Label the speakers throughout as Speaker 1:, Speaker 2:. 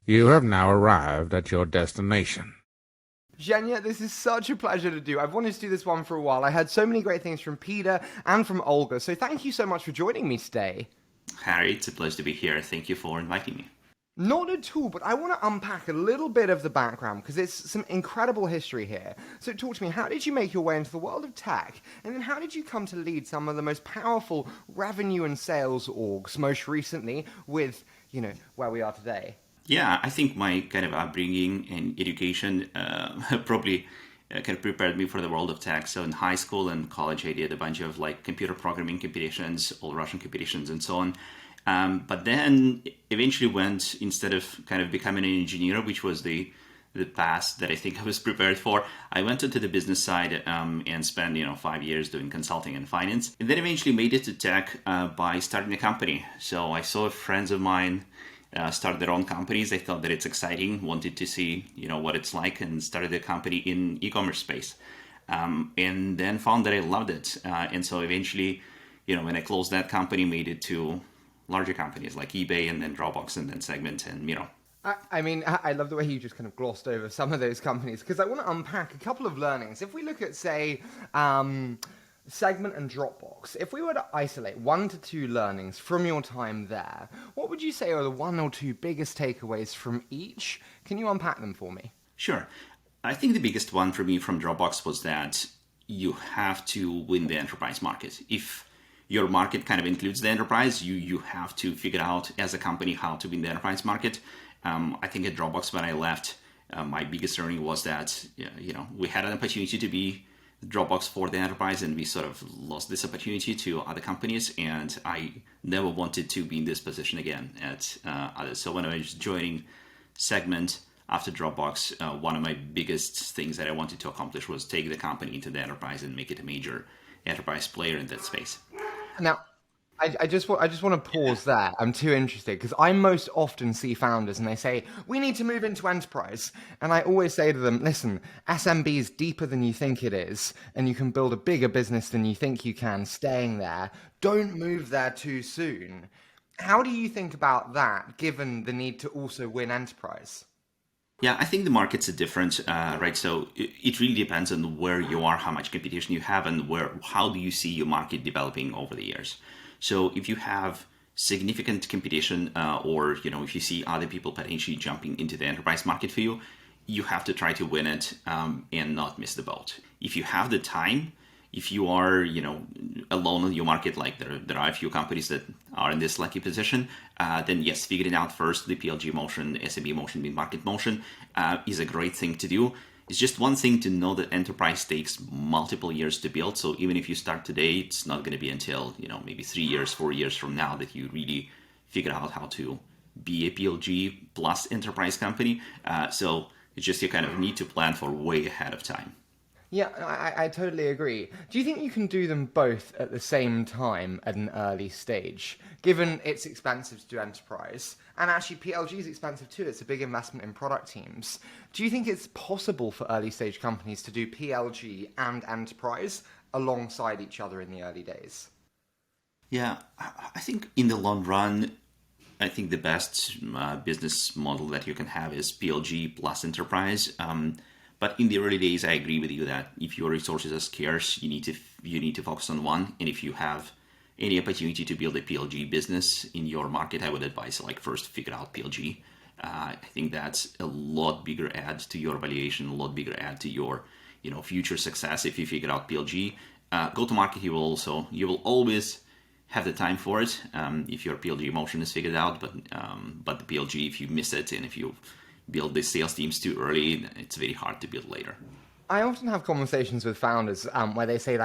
Speaker 1: You have now arrived at your destination.
Speaker 2: Zhenya, this is such a pleasure to do. I've wanted to do this one for a while. I heard so many great things from Peter and from Olga, so thank you so much for joining me today.
Speaker 3: Harry, it's a pleasure to be here. Thank you for inviting me.
Speaker 2: Not at all, but I want to unpack a little bit of the background because there's some incredible history here. So talk to me, how did you make your way into the world of tech? And then how did you come to lead some of the most powerful revenue and sales orgs, most recently with, where we are today?
Speaker 3: Yeah, I think my kind of upbringing and education probably kind of prepared me for the world of tech. So in high school and college, I did a bunch of like computer programming competitions, all Russian competitions and so on. But then eventually went, instead of kind of becoming an engineer, which was the path that I think I was prepared for, I went into the business side and spent 5 years doing consulting and finance. And then eventually made it to tech by starting a company. So I saw friends of mine start their own companies. I thought that it's exciting, wanted to see what it's like, and started a company in e-commerce space. And then found that I loved it. And so eventually, when I closed that company, made it to larger companies like eBay and then Dropbox and then Segment and Miro.
Speaker 2: I love the way you just kind of glossed over some of those companies because I want to unpack a couple of learnings. If we look at, say, Segment and Dropbox, if we were to isolate 1 to 2 learnings from your time there, what would you say are the 1 or 2 biggest takeaways from each? Can you unpack them for me?
Speaker 3: Sure. I think the biggest one for me from Dropbox was that you have to win the enterprise market. If your market kind of includes the enterprise, you have to figure out as a company how to win the enterprise market. I think at Dropbox when I left, my biggest learning was that we had an opportunity to be Dropbox for the enterprise, and we sort of lost this opportunity to other companies, and I never wanted to be in this position again at others. So when I was joining Segment after Dropbox, one of my biggest things that I wanted to accomplish was take the company into the enterprise and make it a major enterprise player in that space.
Speaker 2: Now, I just want to pause there. I'm too interested because I most often see founders and they say, we need to move into enterprise. And I always say to them, listen, SMB is deeper than you think it is, and you can build a bigger business than you think you can staying there. Don't move there too soon. How do you think about that, given the need to also win enterprise?
Speaker 3: Yeah, I think the markets are different, right? So it really depends on where you are, how much competition you have, and how do you see your market developing over the years. So if you have significant competition, or if you see other people potentially jumping into the enterprise market for you, you have to try to win it and not miss the boat. If you have the time, if you are alone in your market, like there are a few companies that are in this lucky position, then yes, figuring out first the PLG motion, SMB motion, mid-market motion is a great thing to do. It's just one thing to know that enterprise takes multiple years to build. So even if you start today, it's not going to be until maybe 3 years, 4 years from now that you really figure out how to be a PLG plus enterprise company. So it's just you kind of need to plan for way ahead of time.
Speaker 2: Yeah, I totally agree. Do you think you can do them both at the same time at an early stage, given it's expensive to do enterprise? And actually, PLG is expensive too. It's a big investment in product teams. Do you think it's possible for early stage companies to do PLG and enterprise alongside each other in the early days?
Speaker 3: Yeah, I think in the long run, I think the best business model that you can have is PLG plus enterprise. But in the early days, I agree with you that if your resources are scarce, you need to focus on one. And if you have any opportunity to build a PLG business in your market, I would advise first figure out PLG. I think that's a lot bigger add to your valuation, a lot bigger add to your future success if you figure out PLG. Go to market, you will always have the time for it if your PLG motion is figured out. But the PLG, if you miss it and if you build the sales teams too early, it's very hard to build later.
Speaker 2: I often have conversations with founders where they say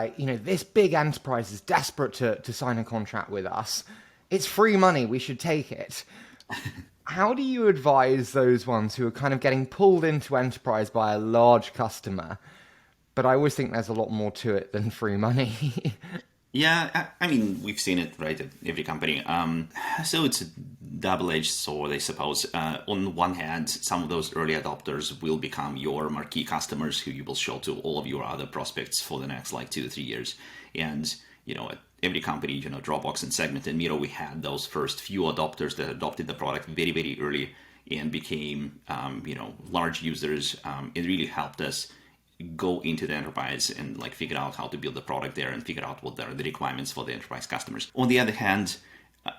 Speaker 2: this big enterprise is desperate to sign a contract with us. It's free money. We should take it. How do you advise those ones who are kind of getting pulled into enterprise by a large customer? But I always think there's a lot more to it than free money.
Speaker 3: Yeah, I mean, we've seen it, right, at every company. So it's a double-edged sword, I suppose. On one hand, some of those early adopters will become your marquee customers who you will show to all of your other prospects for the next 2 to 3 years. And, at every company, Dropbox and Segment and Miro, we had those first few adopters that adopted the product very, very early. and became, large users. It really helped us go into the enterprise and like figure out how to build the product there and figure out what are the requirements for the enterprise customers. On the other hand,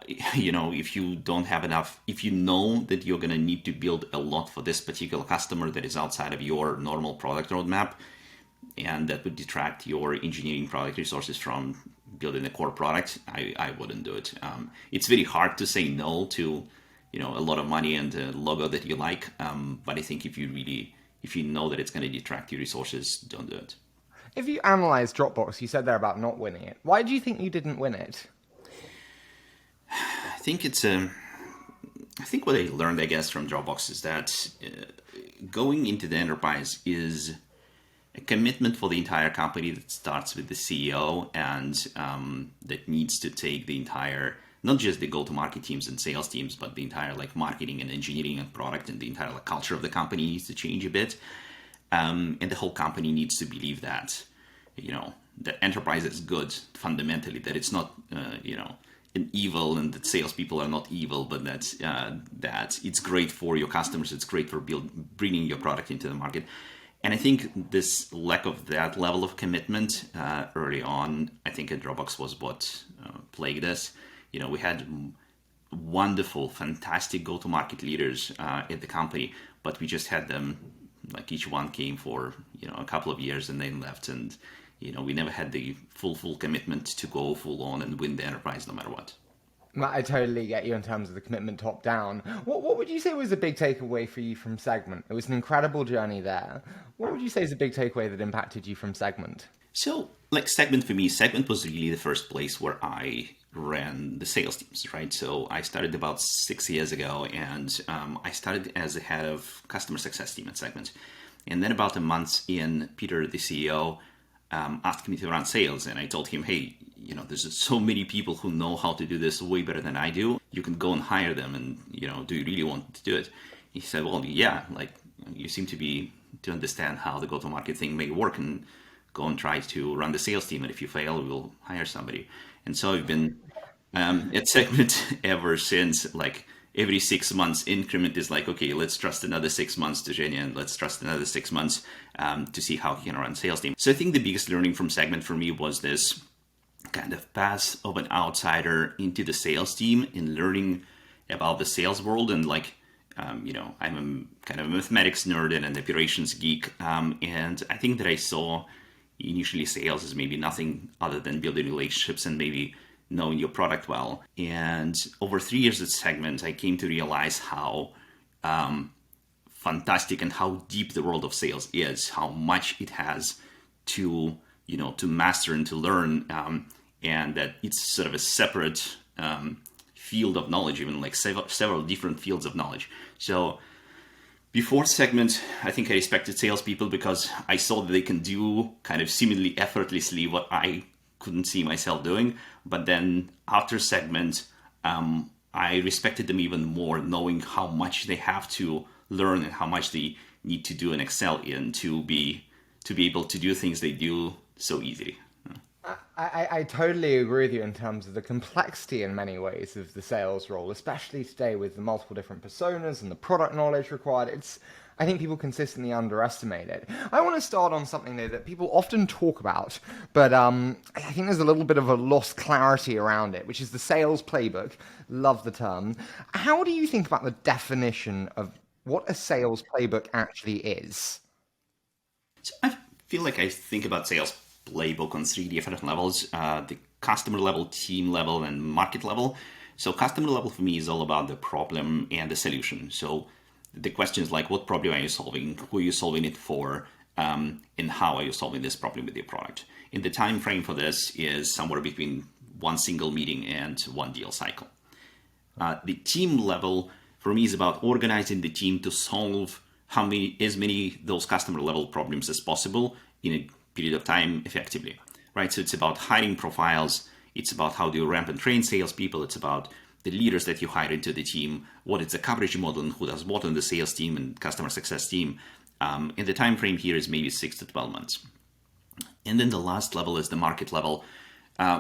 Speaker 3: if you don't have enough, if you know that you're going to need to build a lot for this particular customer that is outside of your normal product roadmap, and that would detract your engineering product resources from building the core product, I wouldn't do it. It's very hard to say no to, a lot of money and a logo that you like. But I think if you know that it's going to detract your resources, don't do it.
Speaker 2: If you analyze Dropbox, you said there about not winning it. Why do you think you didn't win it?
Speaker 3: I think what I learned, I guess, from Dropbox is that going into the enterprise is a commitment for the entire company that starts with the CEO and that needs to take the entire, not just the go-to-market teams and sales teams, but the entire like marketing and engineering and product and the entire like, culture of the company needs to change a bit. And the whole company needs to believe that, the enterprise is good fundamentally, that it's not, an evil and that salespeople are not evil, but that it's great for your customers. It's great for bringing your product into the market. And I think this lack of that level of commitment early on, I think at Dropbox was what plagued us. We had wonderful, fantastic go-to-market leaders at the company, but we just had them, like each one came for, a couple of years and then left. And, we never had the full commitment to go full on and win the enterprise no matter what.
Speaker 2: I totally get you in terms of the commitment top down. What would you say was a big takeaway for you from Segment? It was an incredible journey there. What would you say is a big takeaway that impacted you from Segment?
Speaker 3: So, like Segment for me, Segment was really the first place where I ran the sales teams, right? So I started about 6 years ago, and I started as the head of customer success team at Segment. And then about a month in, Peter, the CEO, asked me to run sales, and I told him, hey, there's so many people who know how to do this way better than I do. You can go and hire them, and do you really want to do it? He said, well, yeah, like you seem to understand how the go-to-market thing may work, and go and try to run the sales team, and if you fail, we'll hire somebody. And so I've been at Segment ever since. Like every 6 months increment is like, okay, let's trust another 6 months to Zhenya, and let's trust another 6 months to see how he can run sales team. So I think the biggest learning from Segment for me was this kind of path of an outsider into the sales team and learning about the sales world. And like, I'm a kind of a mathematics nerd and an operations geek. And I think that I saw initially sales as maybe nothing other than building relationships and maybe knowing your product well. And over 3 years at Segment, I came to realize how fantastic and how deep the world of sales is, how much it has to master and to learn, and that it's sort of a separate field of knowledge, even like several different fields of knowledge. So before Segment, I think I respected salespeople because I saw that they can do kind of seemingly effortlessly what I couldn't see myself doing. But then after Segment, I respected them even more, knowing how much they have to learn and how much they need to do and excel in to be able to do things they do so easily.
Speaker 2: I totally agree with you in terms of the complexity in many ways of the sales role, especially today with the multiple different personas and the product knowledge required. I think people consistently underestimate it. I want to start on something though that people often talk about, but I think there's a little bit of a lost clarity around it, which is the sales playbook. Love the term. How do you think about the definition of what a sales playbook actually is?
Speaker 3: So I feel like I think about sales playbook on 3 different levels, the customer level, team level, and market level. So customer level for me is all about the problem and the solution. So the question is like, what problem are you solving? Who are you solving it for? And how are you solving this problem with your product? And the time frame for this is somewhere between one single meeting and one deal cycle. The team level for me is about organizing the team to solve as many those customer level problems as possible in a period of time effectively, right? So it's about hiring profiles. It's about how do you ramp and train salespeople. It's about the leaders that you hire into the team, what is the coverage model, and who does what on the sales team and customer success team. And the time frame here is maybe 6 to 12 months. And then the last level is the market level,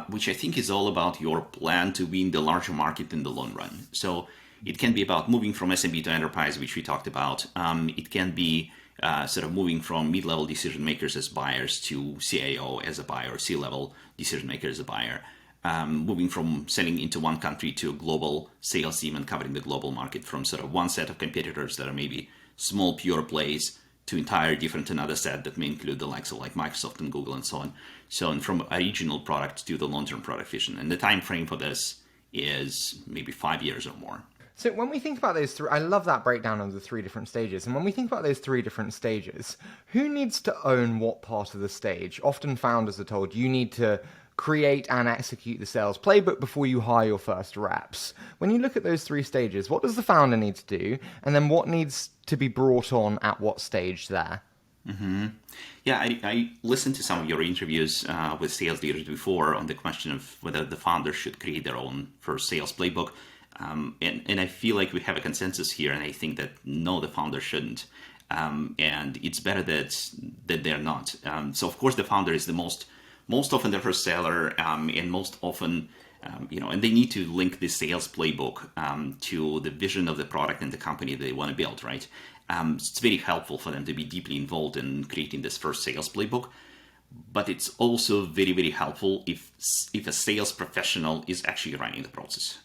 Speaker 3: which I think is all about your plan to win the larger market in the long run. So It can be about moving from SMB to enterprise, which we talked about. It can be sort of moving from mid-level decision makers as buyers to CIO as a buyer, or C-level decision maker as a buyer. Moving from selling into one country to a global sales team and covering the global market, from sort of one set of competitors that are maybe small pure plays to entire different another set that may include the likes of like Microsoft and Google and so on. So, and from a regional product to the long-term product vision. And the time frame for this is maybe 5 years or more.
Speaker 2: So when we think about those three, I love that breakdown of the three different stages. And when we think about those three different stages, who needs to own what part of the stage? Often founders are told you need to create and execute the sales playbook before you hire your first reps. When you look at those three stages, what does the founder need to do? And then what needs to be brought on at what stage there?
Speaker 3: Mm-hmm. Yeah, I listened to some of your interviews with sales leaders before on the question of whether the founder should create their own first sales playbook. And I feel like we have a consensus here, and I think that no, the founder shouldn't. And it's better that they're not. So of course the founder is the most often the first seller, and most often, and they need to link the sales playbook to the vision of the product and the company that they want to build, right? It's very helpful for them to be deeply involved in creating this first sales playbook. But it's also very, very helpful if a sales professional is actually running the process.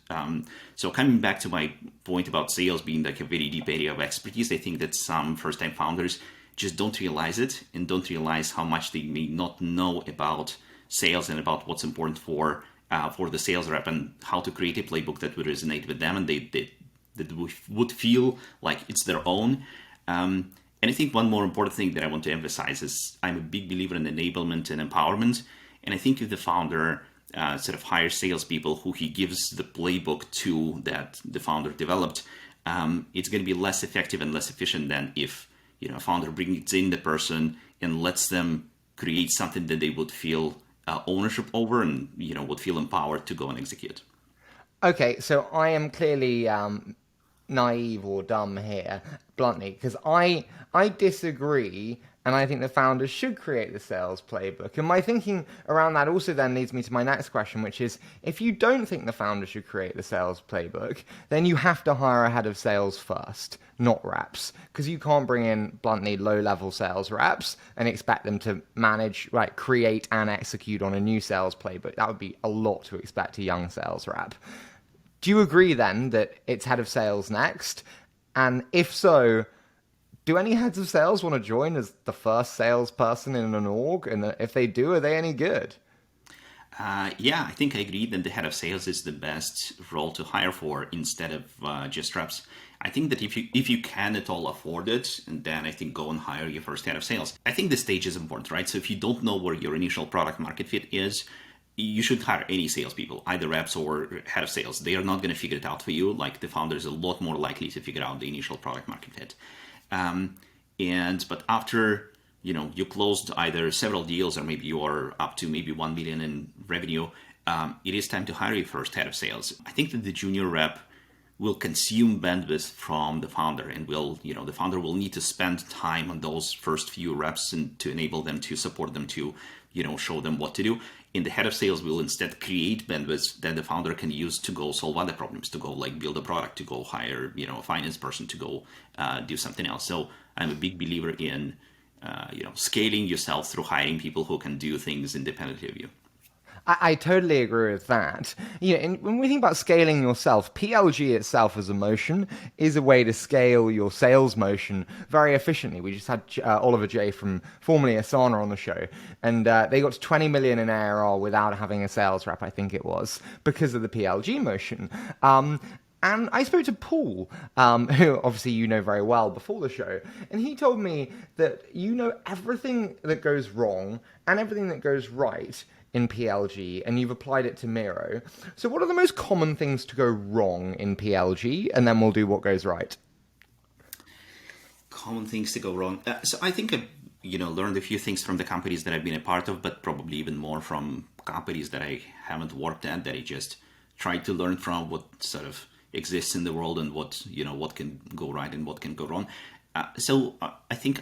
Speaker 3: So coming back to my point about sales being like a very deep area of expertise, I think that some first-time founders just don't realize it and don't realize how much they may not know about sales and about what's important for the sales rep and how to create a playbook that would resonate with them and that would feel like it's their own. And I think one more important thing that I want to emphasize is I'm a big believer in enablement and empowerment. And I think if the founder sort of hires salespeople who he gives the playbook to that the founder developed, it's going to be less effective and less efficient than if a founder brings in the person and lets them create something that they would feel ownership over and would feel empowered to go and execute.
Speaker 2: Okay, so I am clearly naive or dumb here, bluntly, because I disagree, and I think the founders should create the sales playbook. And my thinking around that also then leads me to my next question, which is, if you don't think the founder should create the sales playbook, then you have to hire a head of sales first, not reps, because you can't bring in, bluntly, low-level sales reps and expect them to manage, create and execute on a new sales playbook. That would be a lot to expect a young sales rep. Do you agree then that it's head of sales next? And if so, do any heads of sales want to join as the first salesperson in an org? And if they do, are they any good?
Speaker 3: Yeah, I think I agree that the head of sales is the best role to hire for instead of just reps. I think that if you can at all afford it, then I think go and hire your first head of sales. I think the stage is important, right? So if you don't know where your initial product market fit is, you should hire any salespeople, either reps or head of sales. They are not going to figure it out for you. Like the founder is a lot more likely to figure out the initial product market fit. But after you closed either several deals or maybe you are up to maybe 1 million in revenue, it is time to hire your first head of sales. I think that the junior rep will consume bandwidth from the founder, and the founder will need to spend time on those first few reps and to enable them, to support them, to show them what to do. And the head of sales will instead create bandwidth that the founder can use to go solve other problems, to go build a product, to go hire a finance person, to go do something else. So I'm a big believer in scaling yourself through hiring people who can do things independently of you.
Speaker 2: I totally agree with that. And when we think about scaling yourself, PLG itself as a motion is a way to scale your sales motion very efficiently. We just had Oliver J from formerly Asana on the show, and they got to 20 million in ARR without having a sales rep, I think it was, because of the PLG motion. And I spoke to Paul, who obviously you know very well, before the show, and he told me that everything that goes wrong and everything that goes right in PLG, and you've applied it to Miro. So what are the most common things to go wrong in PLG? And then we'll do what goes right.
Speaker 3: Common things to go wrong. So I think I've learned a few things from the companies that I've been a part of, but probably even more from companies that I haven't worked at, that I just tried to learn from what sort of exists in the world and what can go right and what can go wrong. So I think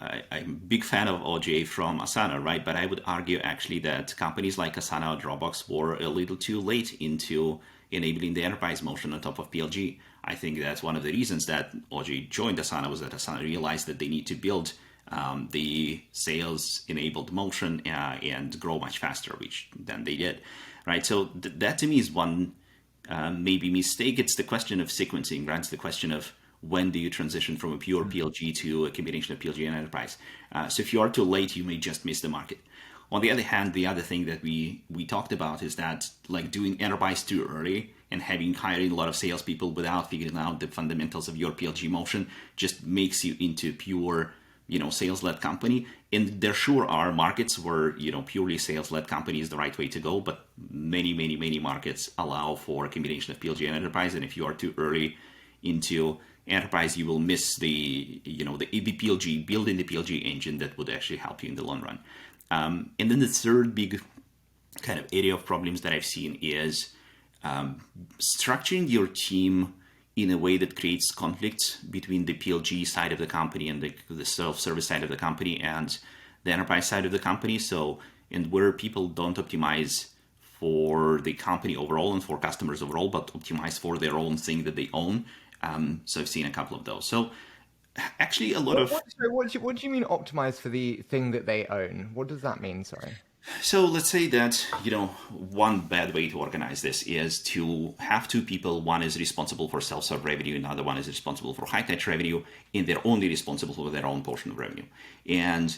Speaker 3: I'm a big fan of OJ from Asana, right? But I would argue actually that companies like Asana or Dropbox were a little too late into enabling the enterprise motion on top of PLG. I think that's one of the reasons that OJ joined Asana, was that Asana realized that they need to build the sales-enabled motion and grow much faster, which then they did, right? So that to me is one maybe mistake. It's the question of sequencing, right? It's the question of when do you transition from a pure PLG to a combination of PLG and enterprise. So if you are too late, you may just miss the market. On the other hand, the other thing that we talked about is that like doing enterprise too early and hiring a lot of salespeople without figuring out the fundamentals of your PLG motion just makes you into pure, sales-led company. And there sure are markets where, purely sales-led company is the right way to go, but many, many, many markets allow for a combination of PLG and enterprise. And if you are too early into enterprise, you will miss the PLG, building the PLG engine that would actually help you in the long run. And then the third big kind of area of problems that I've seen is structuring your team in a way that creates conflicts between the PLG side of the company and the self-service side of the company and the enterprise side of the company. So, and where people don't optimize for the company overall and for customers overall, but optimize for their own thing that they own. So I've seen a couple of those. So actually a lot of...
Speaker 2: What do you mean optimize for the thing that they own? What does that mean? Sorry.
Speaker 3: So let's say that, one bad way to organize this is to have two people. One is responsible for self-serve revenue, another one is responsible for high-touch revenue, and they're only responsible for their own portion of revenue. And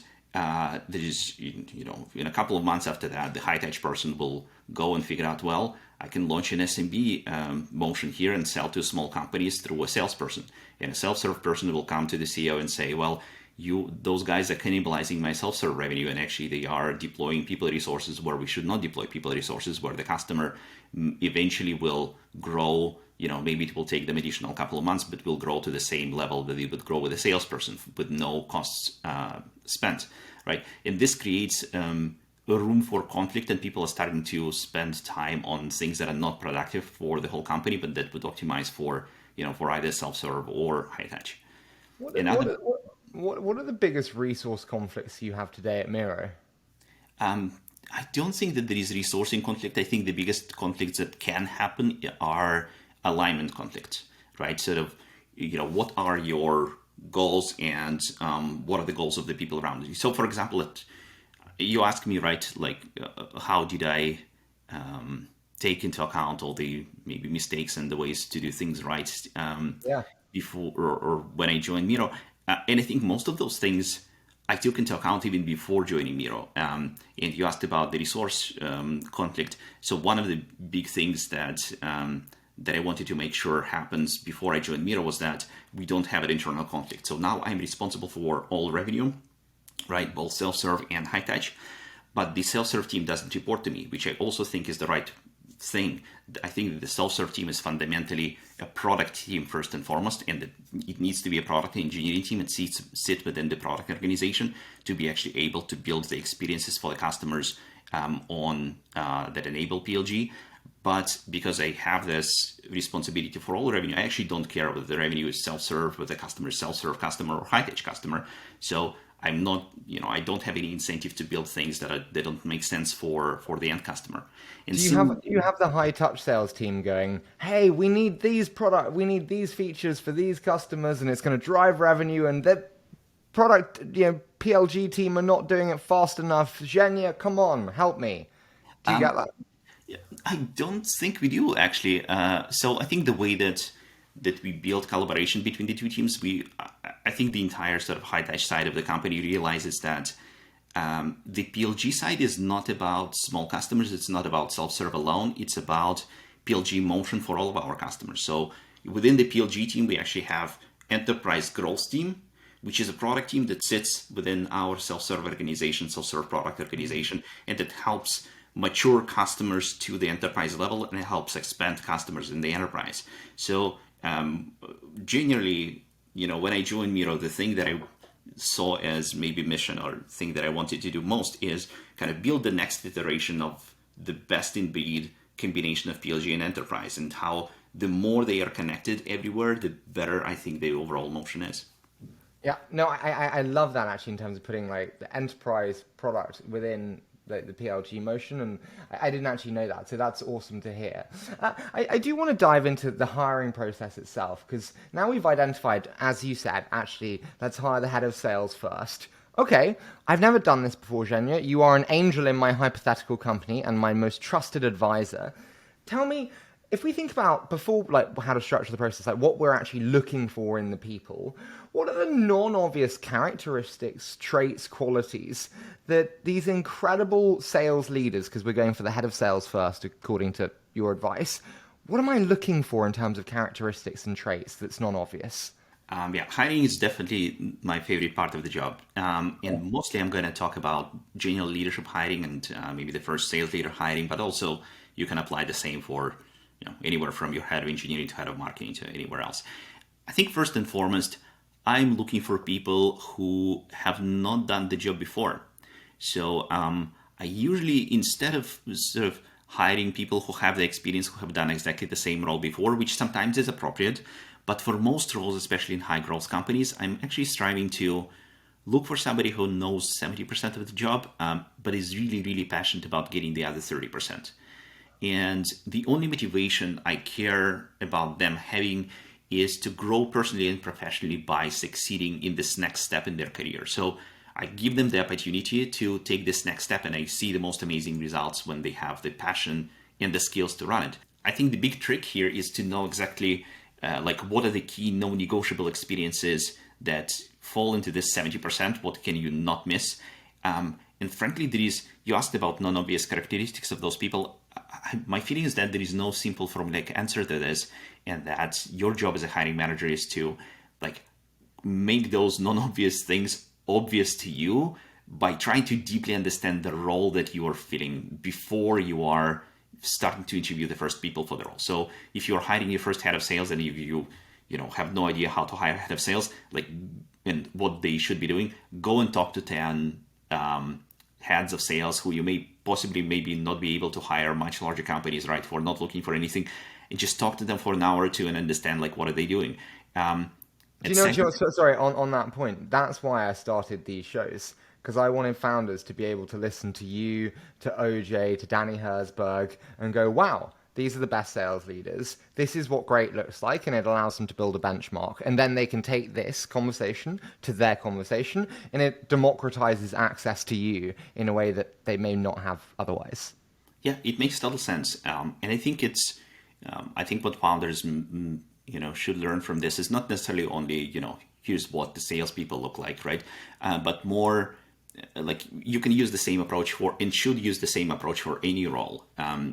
Speaker 3: there's, in a couple of months after that, the high-touch person will go and figure out, well, I can launch an SMB motion here and sell to small companies through a salesperson. And a self-serve person will come to the CEO and say, well, those guys are cannibalizing my self-serve revenue, and actually they are deploying people resources where we should not deploy people resources, where the customer eventually will grow. Maybe it will take them additional couple of months, but will grow to the same level that it would grow with a salesperson with no costs spent, right? And this creates a room for conflict, and people are starting to spend time on things that are not productive for the whole company, but that would optimize for either self-serve or high touch.
Speaker 2: What are the biggest resource conflicts you have today at Miro?
Speaker 3: I don't think that there is resourcing conflict. I think the biggest conflicts that can happen are alignment conflicts, right? Sort of, what are your goals and what are the goals of the people around you? So, for example, you asked me, right, like, how did I take into account all the maybe mistakes and the ways to do things right before or when I joined Miro? And I think most of those things I took into account even before joining Miro. And you asked about the resource conflict. So one of the big things that I wanted to make sure happens before I joined Miro was that we don't have an internal conflict. So now I'm responsible for all revenue, right? Both self-serve and high touch. But the self-serve team doesn't report to me, which I also think is the right thing. I think that the self-serve team is fundamentally a product team first and foremost, and that it needs to be a product engineering team and sit within the product organization to be actually able to build the experiences for the customers that enable PLG. But because I have this responsibility for all revenue, I actually don't care whether the revenue is self-serve, whether the customer is self-serve customer or high-touch customer. So I'm not, I don't have any incentive to build things that don't make sense for the end customer. And
Speaker 2: do you have the high touch sales team going, hey, we need these features for these customers, and it's going to drive revenue, and the product, PLG team are not doing it fast enough. Zhenya, come on, help me. Do you get that?
Speaker 3: I don't think we do, actually. So I think the way that we build collaboration between the two teams, I think the entire sort of high-touch side of the company realizes that the PLG side is not about small customers. It's not about self-serve alone. It's about PLG motion for all of our customers. So within the PLG team, we actually have enterprise growth team, which is a product team that sits within our self-serve organization, self-serve product organization, and that helps mature customers to the enterprise level, and it helps expand customers in the enterprise. So generally, when I joined Miro, the thing that I saw as maybe mission or thing that I wanted to do most is kind of build the next iteration of the best in breed combination of PLG and enterprise, and how the more they are connected everywhere, the better I think the overall motion is.
Speaker 2: Yeah, no, I love that actually in terms of putting like the enterprise product within the PLG motion, and I didn't actually know that, so that's awesome to hear. I do want to dive into the hiring process itself, because now we've identified, as you said, actually, let's hire the head of sales first. Okay, I've never done this before, Zhenya. You are an angel in my hypothetical company and my most trusted advisor. Tell me, if we think about before, like how to structure the process, like what we're actually looking for in the people, what are the non-obvious characteristics, traits, qualities that these incredible sales leaders, because we're going for the head of sales first, according to your advice, what am I looking for in terms of characteristics and traits that's non-obvious?
Speaker 3: Yeah, hiring is definitely my favorite part of the job. And mostly I'm going to talk about general leadership hiring and maybe the first sales leader hiring, but also you can apply the same for anywhere from your head of engineering to head of marketing to anywhere else. I think first and foremost, I'm looking for people who have not done the job before. So I usually, instead of sort of hiring people who have the experience, who have done exactly the same role before, which sometimes is appropriate, but for most roles, especially in high growth companies, I'm actually striving to look for somebody who knows 70% of the job, but is really, really passionate about getting the other 30%. And the only motivation I care about them having is to grow personally and professionally by succeeding in this next step in their career. So I give them the opportunity to take this next step, and I see the most amazing results when they have the passion and the skills to run it. I think the big trick here is to know exactly like what are the key non-negotiable experiences that fall into this 70%, what can you not miss? And frankly, you asked about non-obvious characteristics of those people. My feeling is that there is no simple formulaic answer to this, and that your job as a hiring manager is to like make those non-obvious things obvious to you by trying to deeply understand the role that you are filling before you are starting to interview the first people for the role. So if you're hiring your first head of sales and you have no idea how to hire a head of sales, like, and what they should be doing, go and talk to 10 heads of sales who you may possibly maybe not be able to hire, much larger companies, right, for not looking for anything, and just talk to them for an hour or two and understand like what are they doing.
Speaker 2: Sorry, on that point, that's why I started these shows, because I wanted founders to be able to listen to you, to OJ, to Danny Herzberg, and go, wow, these are the best sales leaders. This is what great looks like, and it allows them to build a benchmark. And then they can take this conversation to their conversation, and it democratizes access to you in a way that they may not have otherwise.
Speaker 3: Yeah, it makes total sense. And I think I think what founders should learn from this is not necessarily only here's what the salespeople look like, right? But more like you can use the same approach and should use the same approach for any role.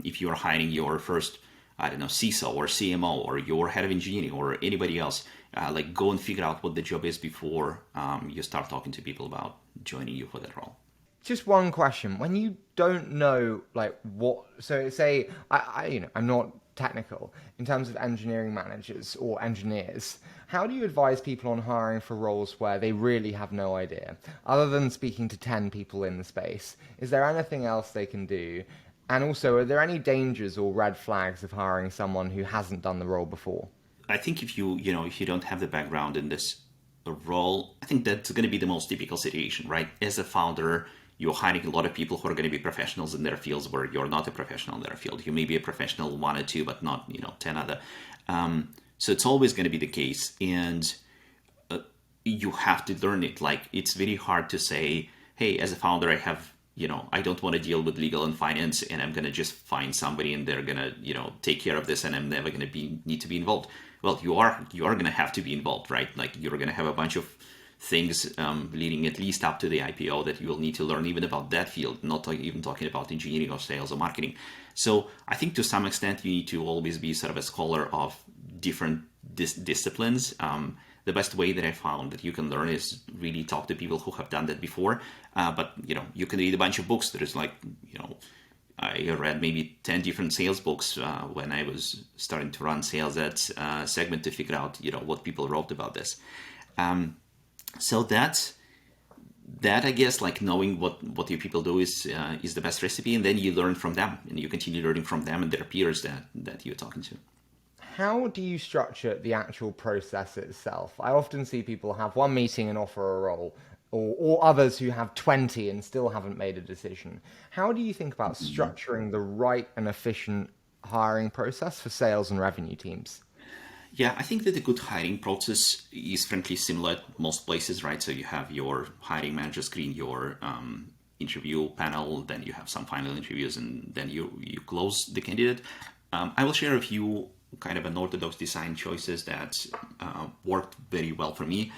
Speaker 3: If you're hiring your first, I don't know, CISO or CMO or your head of engineering or anybody else, like go and figure out what the job is before you start talking to people about joining you for that role.
Speaker 2: Just one question: when you don't know, like what, so say I'm not technical in terms of engineering managers or engineers, how do you advise people on hiring for roles where they really have no idea? Other than speaking to 10 people in the space, is there anything else they can do? And also, are there any dangers or red flags of hiring someone who hasn't done the role before?
Speaker 3: I think if you don't have the background in this role, I think that's going to be the most typical situation, right? As a founder, you're hiring a lot of people who are going to be professionals in their fields where you're not a professional in their field. You may be a professional one or two, but not 10 other. So it's always going to be the case, and you have to learn it. Like, it's very hard to say, hey, as a founder, I have I don't want to deal with legal and finance, and I'm going to just find somebody and they're going to take care of this, and I'm never going to need to be involved. Well, you are going to have to be involved, right? Like, you're going to have a bunch of things leading at least up to the IPO that you will need to learn even about that field, not even talking about engineering or sales or marketing. So I think to some extent you need to always be sort of a scholar of different disciplines. The best way that I found that you can learn is really talk to people who have done that before. But you can read a bunch of books. There's like, I read maybe 10 different sales books when I was starting to run sales at Segment to figure out, what people wrote about this. So that I guess, like, knowing what your people do is the best recipe, and then you learn from them, and you continue learning from them and their peers that you're talking to.
Speaker 2: how do you structure the actual process itself? I often see people have one meeting and offer a role, or others who have 20 and still haven't made a decision. How do you think about structuring the right and efficient hiring process for sales and revenue teams?
Speaker 3: Yeah, I think that a good hiring process is frankly similar at most places, right? So you have your hiring manager screen your interview panel, then you have some final interviews, and then you close the candidate. I will share a few kind of unorthodox design choices that worked very well for me.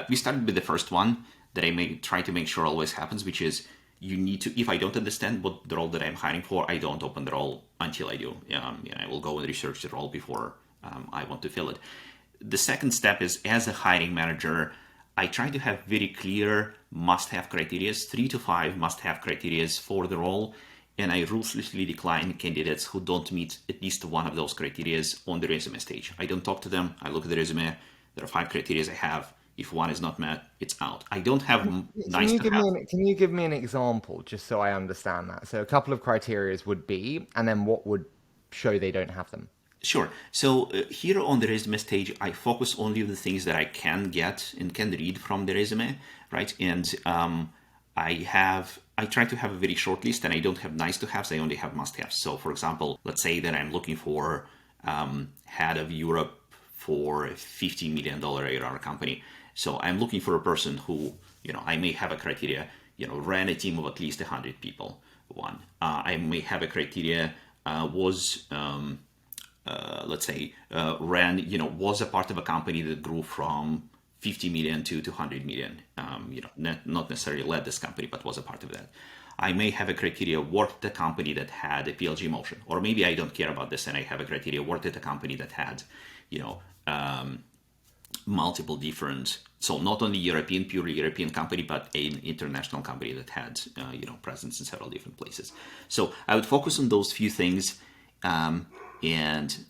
Speaker 3: We started with the first one that I may try to make sure always happens, which is you need to, if I don't understand what the role that I'm hiring for, I don't open the role until I do. I will go and research the role before I want to fill it. The second step is, as a hiring manager, I try to have very clear must-have criteria, 3 to 5 must-have criteria for the role, and I ruthlessly decline candidates who don't meet at least one of those criteria on the resume stage. I don't talk to them. I look at the resume. There are 5 criteria I have. If one is not met, it's out. I don't have nice to have.
Speaker 2: Can you give me an example, just so I understand that? So a couple of criteria would be, and then what would show they don't have them?
Speaker 3: Sure. So here on the resume stage, I focus only on the things that I can get and can read from the resume, right? And I try to have a very short list, and I don't have nice to haves. I only have must haves. So for example, let's say that I'm looking for head of Europe for a $50 million ARR company. So I'm looking for a person who, I may have a criteria, ran a team of at least 100 people. One, I may have a criteria was was a part of a company that grew from 50 million to 200 million. Not necessarily led this company, but was a part of that. I may have a criteria worked at a company that had a PLG motion, or maybe I don't care about this and I have a criteria worked at a company that had, multiple different, so not only purely European company, but an international company that had, presence in several different places. So I would focus on those few things. And,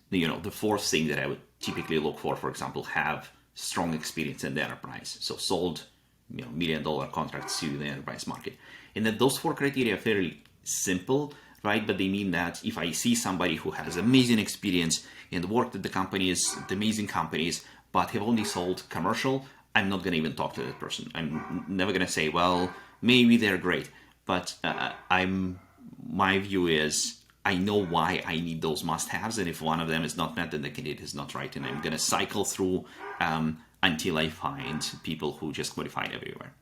Speaker 3: the fourth thing that I would typically look for example, have strong experience in the enterprise. So sold, $1 million contracts to the enterprise market. And then those 4 criteria are fairly simple, right? But they mean that if I see somebody who has amazing experience and worked at the amazing companies, but have only sold commercial, I'm not going to even talk to that person. I'm never going to say, well, maybe they're great. But my view is, I know why I need those must-haves, and if one of them is not met, then the candidate is not right, and I'm going to cycle through until I find people who just qualified everywhere.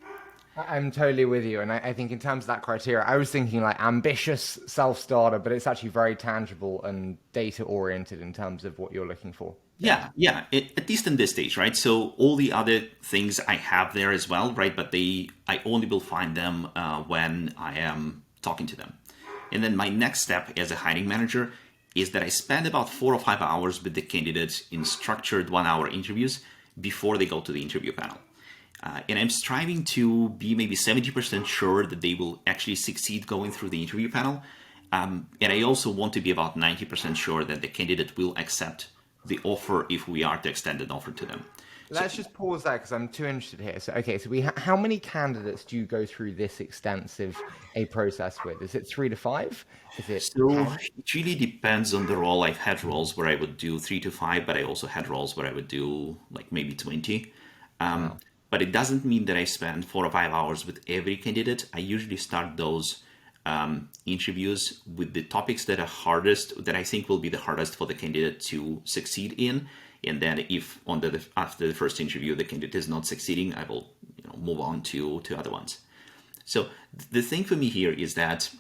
Speaker 2: I'm totally with you, and I think in terms of that criteria, I was thinking like ambitious self-starter, but it's actually very tangible and data-oriented in terms of what you're looking for.
Speaker 3: Yeah, at least in this stage, right? So all the other things I have there as well, right? But I only will find them when I am talking to them. And then my next step as a hiring manager is that I spend about 4 or 5 hours with the candidates in structured 1-hour interviews before they go to the interview panel. And I'm striving to be maybe 70% sure that they will actually succeed going through the interview panel. And I also want to be about 90% sure that the candidate will accept the offer if we are to extend an offer to them.
Speaker 2: Let's just pause there because I'm too interested here. So, okay, so how many candidates do you go through this extensive a process with? Is it 3 to 5? Is it?
Speaker 3: So it really depends on the role. I've had roles where I would do 3 to 5, but I also had roles where I would do like maybe 20. Wow. But it doesn't mean that I spend 4 or 5 hours with every candidate. I usually start those interviews with the topics that are hardest, that I think will be the hardest for the candidate to succeed in. And then if after the first interview, the candidate is not succeeding, I will move on to other ones. So the thing for me here is that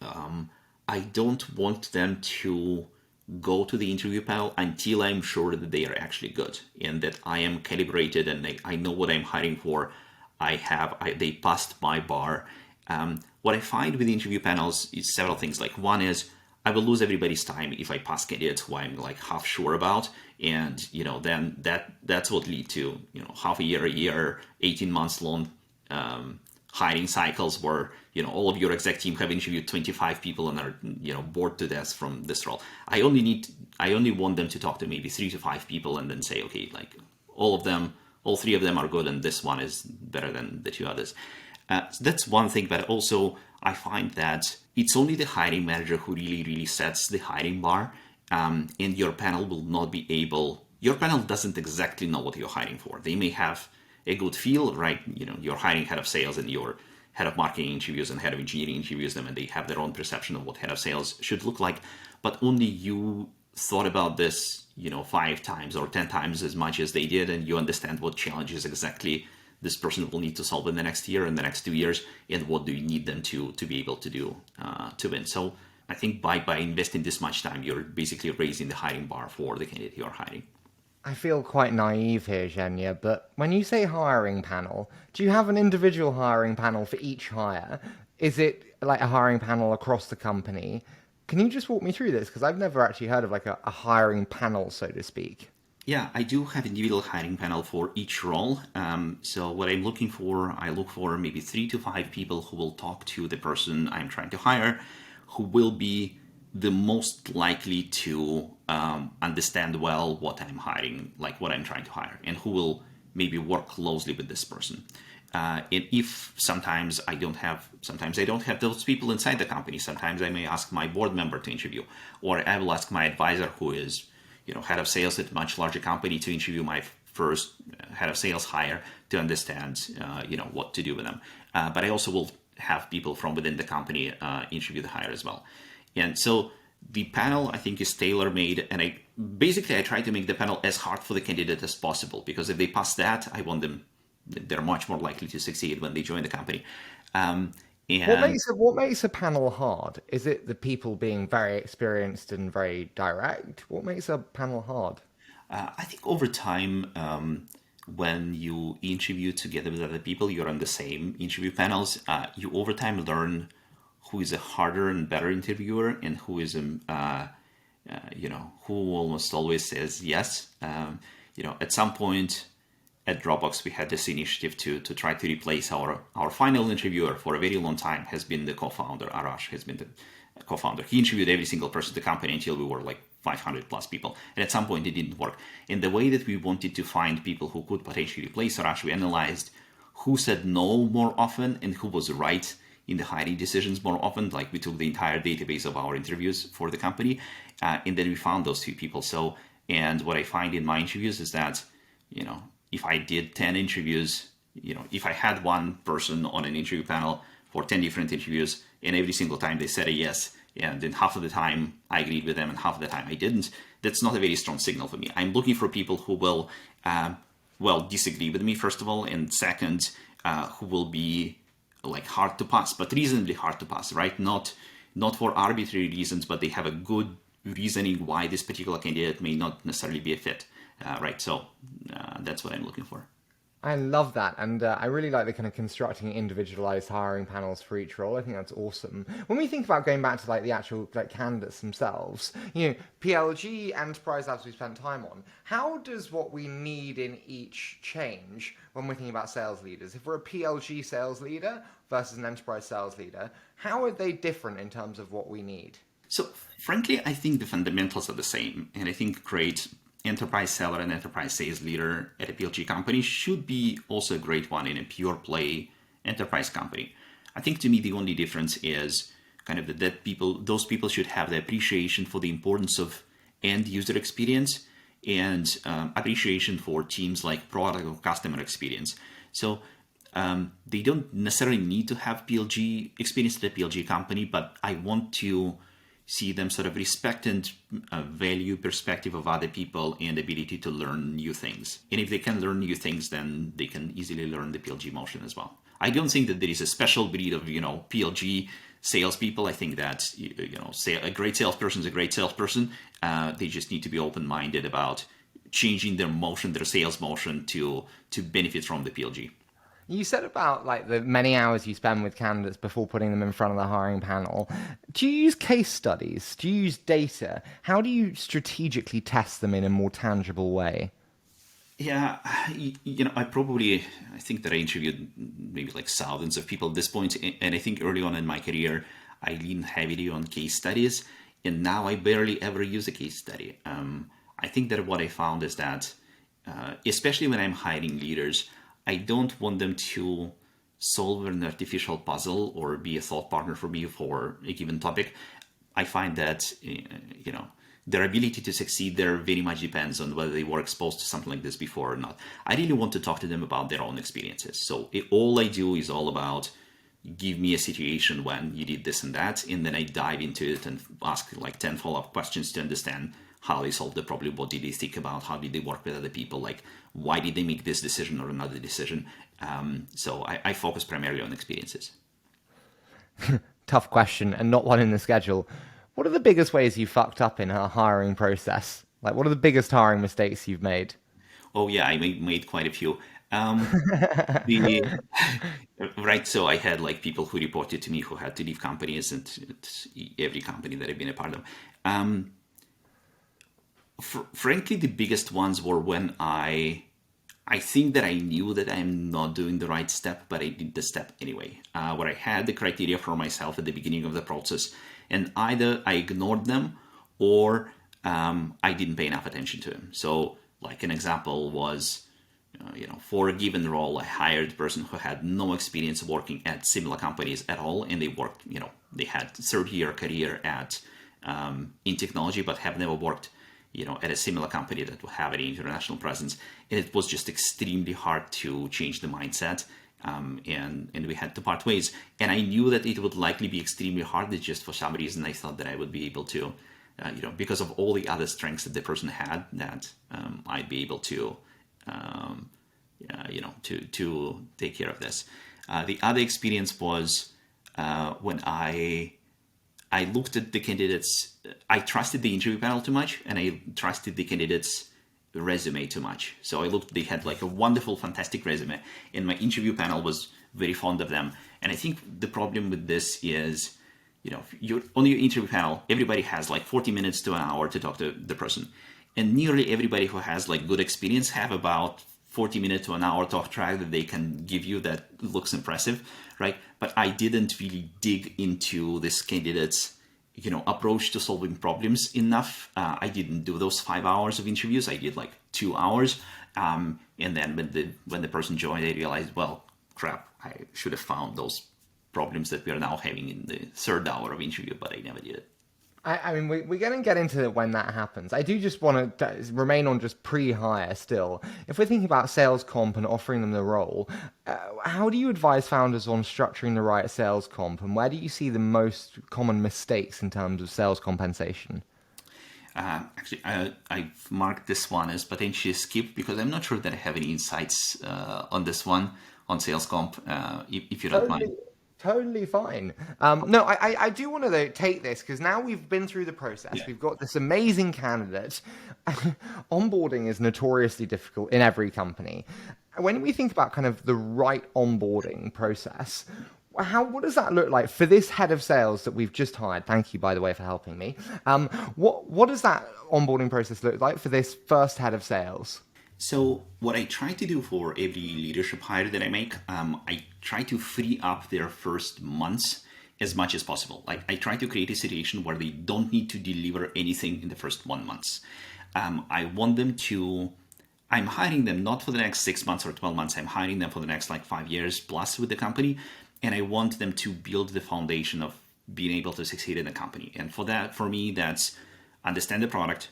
Speaker 3: I don't want them to go to the interview panel until I'm sure that they are actually good and that I am calibrated and I know what I'm hiring for. They passed my bar. What I find with the interview panels is several things. Like one is I will lose everybody's time if I pass candidates who I'm like half sure about. And, then that's what lead to, half a year, 18 months long hiring cycles where, all of your exec team have interviewed 25 people and are, bored to death from this role. I only want them to talk to maybe 3 to 5 people and then say, okay, like all 3 of them are good and this one is better than the 2 others. So that's one thing, but also I find that it's only the hiring manager who really, really sets the hiring bar. and your panel will not be able. Your panel doesn't exactly know what you're hiring for. They may have a good feel, right? You're hiring head of sales, and your head of marketing interviews and head of engineering interviews them, and they have their own perception of what head of sales should look like. But only you thought about this, 5 times or 10 times as much as they did, and you understand what challenges exactly this person will need to solve in the next year and the next 2 years, and what do you need them to be able to do to win. So I think by investing this much time, you're basically raising the hiring bar for the candidate you're hiring.
Speaker 2: I feel quite naive here, Zhenya, but when you say hiring panel, do you have an individual hiring panel for each hire? Is it like a hiring panel across the company? Can you just walk me through this? Because I've never actually heard of like a hiring panel, so to speak.
Speaker 3: Yeah, I do have individual hiring panel for each role. So what I'm looking for, I look for maybe 3 to 5 people who will talk to the person I'm trying to hire, who will be the most likely to understand well what I'm hiring, like what I'm trying to hire, and who will maybe work closely with this person. And if sometimes I don't have those people inside the company, sometimes I may ask my board member to interview, or I will ask my advisor, who is head of sales at a much larger company, to interview my first head of sales hire to understand what to do with them. But I also will have people from within the company interview the hire as well. And so the panel, I think, is tailor-made, and I try to make the panel as hard for the candidate as possible, because if they pass that, they're much more likely to succeed when they join the company. And
Speaker 2: What makes a panel hard? Is it the people being very experienced and very direct? What makes a panel hard?
Speaker 3: I think over time, when you interview together with other people, you're on the same interview panels. You over time learn who is a harder and better interviewer, and who is who almost always says yes. At some point at Dropbox, we had this initiative to try to replace our final interviewer for a very long time has been the co-founder. Arash has been the co-founder. He interviewed every single person in the company until we were like 500 plus people. And at some point it didn't work. And the way that we wanted to find people who could potentially replace Arash, we analyzed who said no more often and who was right in the hiring decisions more often. Like, we took the entire database of our interviews for the company, and then we found those 2 people. So, and what I find in my interviews is that, if I did 10 interviews, if I had one person on an interview panel for 10 different interviews, and every single time they said a yes, and then half of the time I agreed with them and half of the time I didn't, that's not a very strong signal for me. I'm looking for people who will, disagree with me, first of all, and second, who will be like hard to pass, but reasonably hard to pass, right? Not for arbitrary reasons, but they have a good reasoning why this particular candidate may not necessarily be a fit, right? So that's what I'm looking for.
Speaker 2: I love that, and I really like the kind of constructing individualized hiring panels for each role. I think that's awesome. When we think about going back to like the actual candidates themselves, PLG, enterprise labs we spent time on, how does what we need in each change when we're thinking about sales leaders? If we're a PLG sales leader versus an enterprise sales leader, how are they different in terms of what we need?
Speaker 3: So frankly, I think the fundamentals are the same, and I think great enterprise seller and enterprise sales leader at a PLG company should be also a great one in a pure play enterprise company. I think to me the only difference is kind of that those people should have the appreciation for the importance of end user experience and appreciation for teams like product or customer experience. So they don't necessarily need to have PLG experience at a PLG company, but I want to see them sort of respect and value perspective of other people and ability to learn new things. And if they can learn new things, then they can easily learn the PLG motion as well. I don't think that there is a special breed of, PLG salespeople. I think that, a great salesperson is a great salesperson. They just need to be open-minded about changing their sales motion to benefit from the PLG.
Speaker 2: You said about like the many hours you spend with candidates before putting them in front of the hiring panel. Do you use case studies? Do you use data? How do you strategically test them in a more tangible way?
Speaker 3: Yeah, I think that I interviewed maybe like thousands of people at this point. And I think early on in my career, I leaned heavily on case studies. And now I barely ever use a case study. I think that what I found is that, especially when I'm hiring leaders, I don't want them to solve an artificial puzzle or be a thought partner for me for a given topic. I find that, their ability to succeed there very much depends on whether they were exposed to something like this before or not. I really want to talk to them about their own experiences. So all I do is all about, give me a situation when you did this and that, and then I dive into it and ask like 10 follow-up questions to understand how they solved the problem, what did they think about, how did they work with other people, like why did they make this decision or another decision. So I focus primarily on experiences.
Speaker 2: Tough question, and not one in the schedule. What are the biggest ways you fucked up in a hiring process? Like, what are the biggest hiring mistakes you've made?
Speaker 3: Oh yeah, I made quite a few. Right, so I had like people who reported to me who had to leave companies, and it's every company that I've been a part of. Frankly, the biggest ones were when I think that I knew that I'm not doing the right step, but I did the step anyway. Where I had the criteria for myself at the beginning of the process, and either I ignored them or I didn't pay enough attention to them. So, like an example was, for a given role, I hired a person who had no experience working at similar companies at all, and they worked, they had third-year career in technology, but have never worked, at a similar company that would have an international presence. And it was just extremely hard to change the mindset, and we had to part ways. And I knew that it would likely be extremely hard. It's just for some reason I thought that I would be able to, because of all the other strengths that the person had, that I'd be able to. To take care of this. The other experience was when I looked at the candidates. I trusted the interview panel too much, and I trusted the candidates' resume too much. So I looked; they had like a wonderful, fantastic resume, and my interview panel was very fond of them. And I think the problem with this is, you're on your interview panel, everybody has like 40 minutes to an hour to talk to the person. And nearly everybody who has like good experience have about 40 minutes to an hour talk track that they can give you that looks impressive, right? But I didn't really dig into this candidate's, approach to solving problems enough. I didn't do those 5 hours of interviews. I did like 2 hours. And then when the person joined, I realized, well, crap, I should have found those problems that we are now having in the third hour of interview, but I never did it.
Speaker 2: I mean, we're going to get into when that happens. I do just want to remain on just pre-hire still. If we're thinking about sales comp and offering them the role, how do you advise founders on structuring the right sales comp, and where do you see the most common mistakes in terms of sales compensation?
Speaker 3: Actually, I've marked this one as potentially skip because I'm not sure that I have any insights on this one, on sales comp, if you don't mind.
Speaker 2: Totally fine. No, I do want to take this because now we've been through the process. Yeah. We've got this amazing candidate. Onboarding is notoriously difficult in every company. When we think about kind of the right onboarding process, what does that look like for this head of sales that we've just hired? Thank you, by the way, for helping me. What does that onboarding process look like for this first head of sales?
Speaker 3: So what I try to do for every leadership hire that I make, I try to free up their first months as much as possible. Like I try to create a situation where they don't need to deliver anything in the first 1 month. I want them to, I'm hiring them not for the next 6 months or 12 months. I'm hiring them for the next like 5 years plus with the company. And I want them to build the foundation of being able to succeed in the company. And for me, that's understand the product,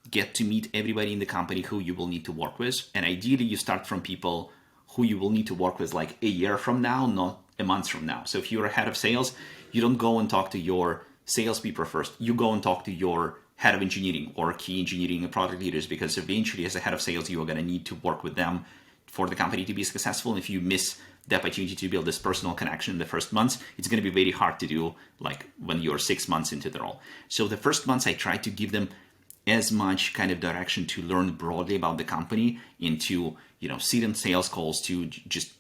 Speaker 3: get to meet everybody in the company who you will need to work with. And ideally, you start from people who you will need to work with like a year from now, not a month from now. So if you're a head of sales, you don't go and talk to your salespeople first. You go and talk to your head of engineering or key engineering and product leaders, because eventually as a head of sales, you are going to need to work with them for the company to be successful. And if you miss the opportunity to build this personal connection in the first months, it's going to be very hard to do like when you're 6 months into the role. So the first months I try to give them as much kind of direction to learn broadly about the company, into, sit in sales calls to just,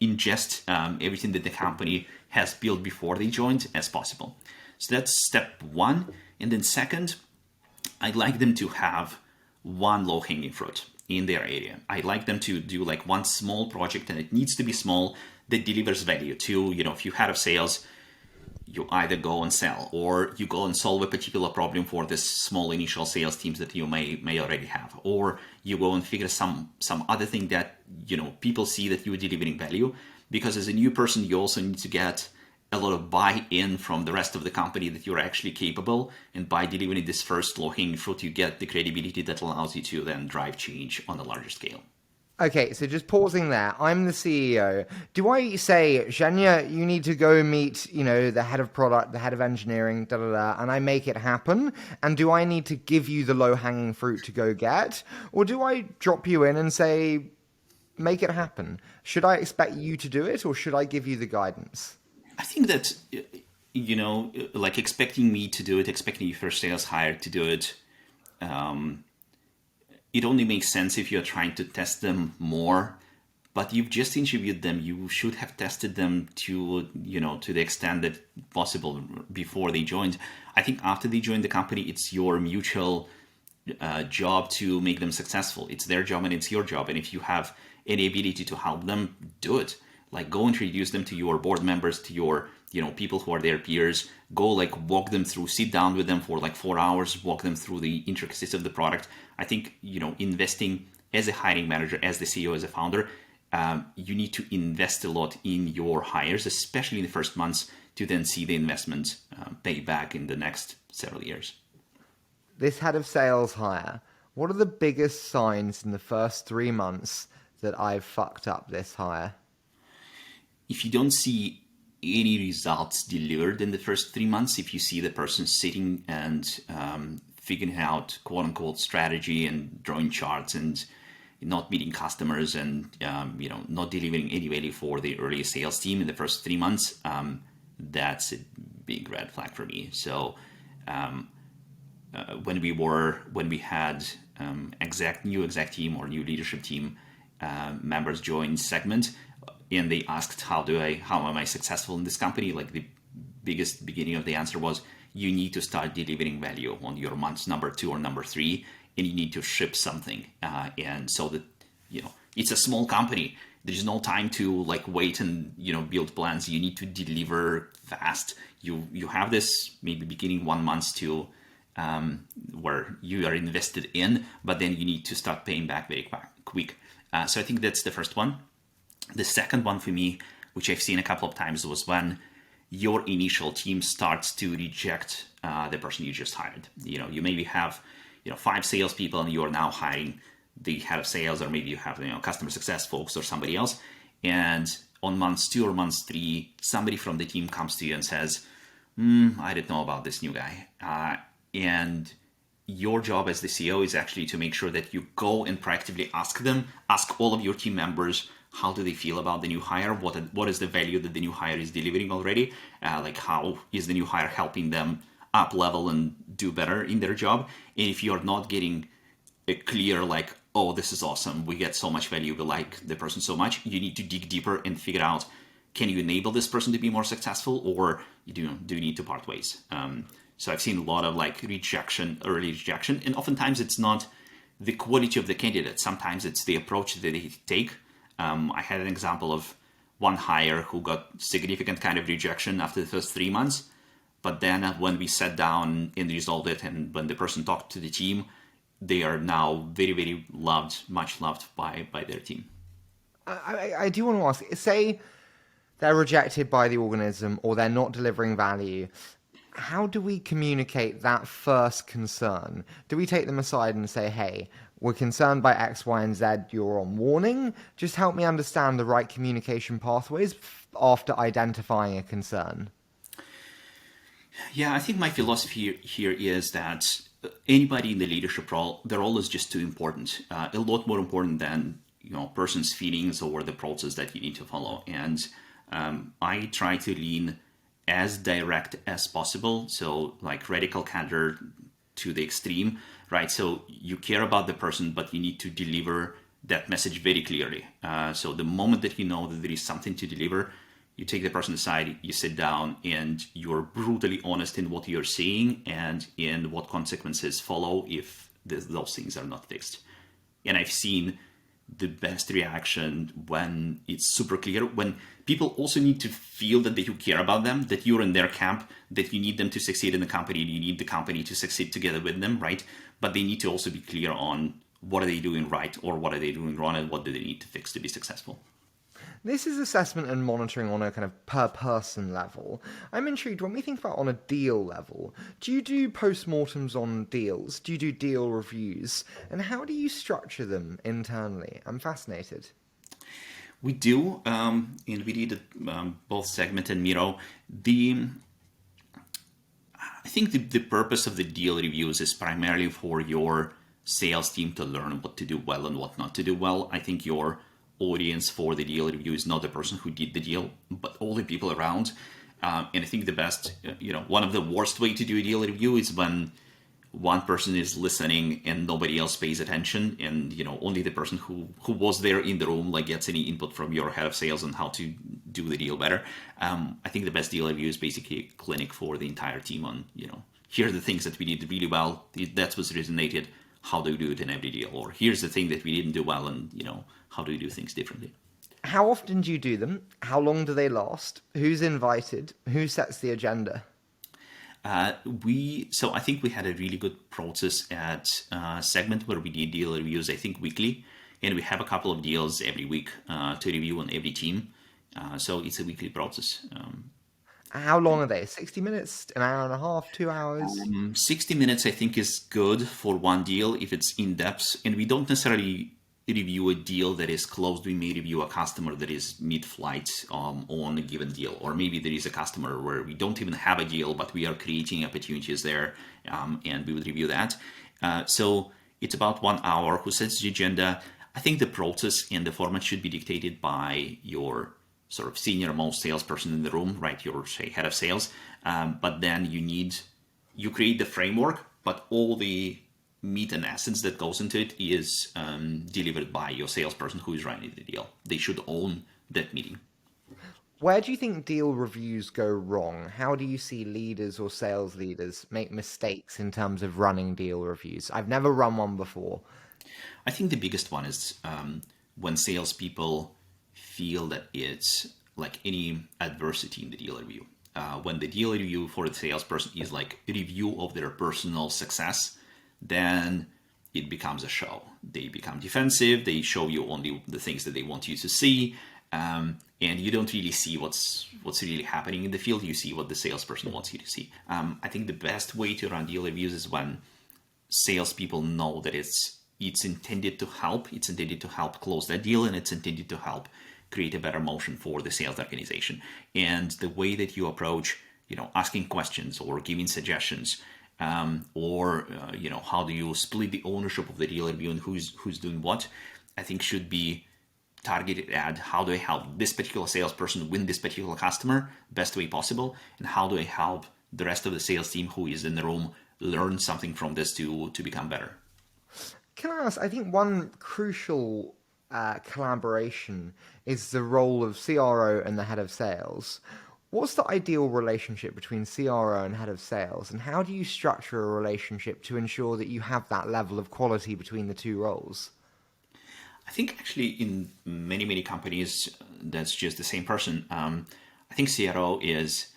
Speaker 3: ingest everything that the company has built before they joined as possible. So that's step one. And then second, I'd like them to have one low-hanging fruit in their area. I'd like them to do like one small project, and it needs to be small, that delivers value to, if you head of sales, you either go and sell, or you go and solve a particular problem for this small initial sales teams that you may already have, or you go and figure some other thing that people see that you're delivering value. Because as a new person, you also need to get a lot of buy-in from the rest of the company that you're actually capable. And by delivering this first low-hanging fruit, you get the credibility that allows you to then drive change on a larger scale.
Speaker 2: Okay, so just pausing there. I'm the CEO. Do I say, Zhenya, you need to go meet, the head of product, the head of engineering, and I make it happen? And do I need to give you the low-hanging fruit to go get? Or do I drop you in and say, make it happen? Should I expect you to do it, or should I give you the guidance?
Speaker 3: I think that, like expecting me to do it, expecting your first sales hire to do it, it only makes sense if you're trying to test them more. But you've just interviewed them. You should have tested them to the extent that possible before they joined. I think after they join the company, it's your mutual job to make them successful. It's their job and it's your job. And if you have any ability to help them, do it. Like go introduce them to your board members, to your people who are their peers. Go like walk them through, sit down with them for like 4 hours, walk them through the intricacies of the product. I think investing as a hiring manager, as the CEO, as a founder, you need to invest a lot in your hires, especially in the first months, to then see the investment pay back in the next several years.
Speaker 2: This head of sales hire, what are the biggest signs in the first 3 months that I've fucked up this hire?
Speaker 3: If you don't see any results delivered in the first 3 months, if you see the person sitting and figuring out quote unquote strategy and drawing charts and not meeting customers and not delivering any value for the early sales team in the first 3 months, that's a big red flag for me. So when we had new exec team or new leadership team members join Segment, and they asked, how am I successful in this company? Like the biggest beginning of the answer was, you need to start delivering value on your months number 2 or number 3, and you need to ship something. And so that, it's a small company. There's no time to like wait and, build plans. You need to deliver fast. You have this maybe beginning 1 month to where you are invested in, but then you need to start paying back very quick. So I think that's the first one. The second one for me, which I've seen a couple of times, was when your initial team starts to reject the person you just hired. You maybe have 5 salespeople and you are now hiring the head of sales, or maybe you have customer success folks or somebody else. And on months 2 or months 3, somebody from the team comes to you and says, I didn't know about this new guy. And your job as the CEO is actually to make sure that you go and proactively ask all of your team members, how do they feel about the new hire? What is the value that the new hire is delivering already? Like how is the new hire helping them up level and do better in their job? And if you're not getting a clear like, oh, this is awesome, we get so much value, we like the person so much, you need to dig deeper and figure out, can you enable this person to be more successful, or do you need to part ways? So I've seen a lot of like early rejection, and oftentimes it's not the quality of the candidate. Sometimes it's the approach that they take. I had an example of one hire who got significant kind of rejection after the first 3 months. But then when we sat down and resolved it, and when the person talked to the team, they are now very, very much loved by their team.
Speaker 2: I do want to ask, say they're rejected by the organism or they're not delivering value. How do we communicate that first concern? Do we take them aside and say, hey, we're concerned by X, Y, and Z, you're on warning? Just help me understand the right communication pathways after identifying a concern.
Speaker 3: Yeah, I think my philosophy here is that anybody in the leadership role, their role is just too important. A lot more important than person's feelings or the process that you need to follow. And I try to lean as direct as possible. So like radical candor to the extreme, right? So you care about the person, but you need to deliver that message very clearly. So the moment that you know that there is something to deliver, you take the person aside, you sit down, and you're brutally honest in what you're saying and in what consequences follow if those things are not fixed. And I've seen the best reaction when it's super clear, when people also need to feel that you care about them, that you're in their camp, that you need them to succeed in the company, you need the company to succeed together with them, right? But they need to also be clear on what are they doing right or what are they doing wrong and what do they need to fix to be successful.
Speaker 2: This is assessment and monitoring on a kind of per person level. I'm intrigued when we think about on a deal level. Do you do postmortems on deals? Do you do deal reviews? And how do you structure them internally? I'm fascinated.
Speaker 3: We do, and we did both Segment and Miro. I think the purpose of the deal reviews is primarily for your sales team to learn what to do well and what not to do well. I think your audience for the deal review is not the person who did the deal, but all the people around. And I think the best, one of the worst way to do a deal review is when one person is listening and nobody else pays attention, and only the person who was there in the room gets any input from your head of sales on how to do the deal better. I think the best deal review is basically a clinic for the entire team on here are the things that we did really well, that's what's resonated, how do we do it in every deal, or here's the thing that we didn't do well, and how do we do things differently.
Speaker 2: How often do you do them? How long do they last? Who's invited? Who sets the agenda?
Speaker 3: So I think we had a really good process at Segment where we did deal reviews, I think weekly, and we have a couple of deals every week to review on every team. So it's a weekly process.
Speaker 2: How long are they? 60 minutes, an hour and a half, 2 hours?
Speaker 3: 60 minutes, I think, is good for one deal if it's in depth, and we don't necessarily review a deal that is closed. We may review a customer that is mid-flight on a given deal, or maybe there is a customer where we don't even have a deal, but we are creating opportunities there, and we would review that. So it's about 1 hour. Who sets the agenda? I think the process and the format should be dictated by your sort of senior most salesperson in the room, right? Your, say, head of sales. But then you create the framework, but all the meat and essence that goes into it is delivered by your salesperson who is running the deal. They should own that meeting.
Speaker 2: Where do you think deal reviews go wrong? How do you see leaders or sales leaders make mistakes in terms of running deal reviews? I've never run one before.
Speaker 3: I think the biggest one is when salespeople feel that it's like any adversity in the deal review. When the deal review for the salesperson is like a review of their personal success, then it becomes a show. They become defensive. They show you only the things that they want you to see, and you don't really see what's really happening in the field. You see what the salesperson wants you to see. I think the best way to run deal reviews is when salespeople know that it's intended to help. It's intended to help close that deal, and it's intended to help create a better motion for the sales organization. And the way that you approach, asking questions or giving suggestions. Or how do you split the ownership of the deal review and who's doing what, I think should be targeted at how do I help this particular salesperson win this particular customer best way possible, and how do I help the rest of the sales team who is in the room learn something from this to become better.
Speaker 2: Can I ask, I think one crucial collaboration is the role of CRO and the head of sales. What's the ideal relationship between CRO and head of sales, and how do you structure a relationship to ensure that you have that level of quality between the two roles?
Speaker 3: I think actually in many, many companies, that's just the same person. I think CRO is,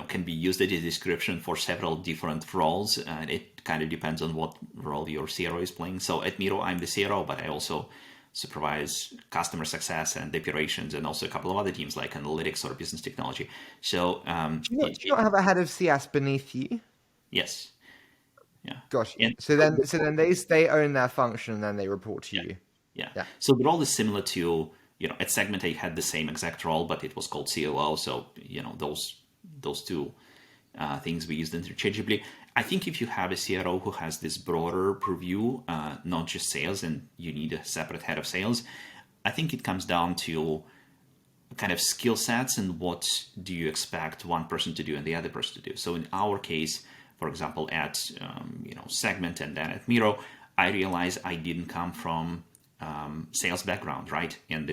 Speaker 3: can be used as a description for several different roles. And it kind of depends on what role your CRO is playing. So at Miro, I'm the CRO, but I also supervise customer success and operations, and also a couple of other teams like analytics or business technology. So
Speaker 2: do you not have a head of CS beneath you?
Speaker 3: Yes. Yeah.
Speaker 2: Gosh.
Speaker 3: And
Speaker 2: So then they own their function and then they report to you.
Speaker 3: Yeah. So the role is similar to, at Segment I had the same exact role, but it was called COO. So, those two things we used interchangeably. I think if you have a CRO who has this broader purview, not just sales, and you need a separate head of sales, I think it comes down to kind of skill sets and what do you expect one person to do and the other person to do. So in our case, for example, at Segment and then at Miro, I realized I didn't come from sales background, right? And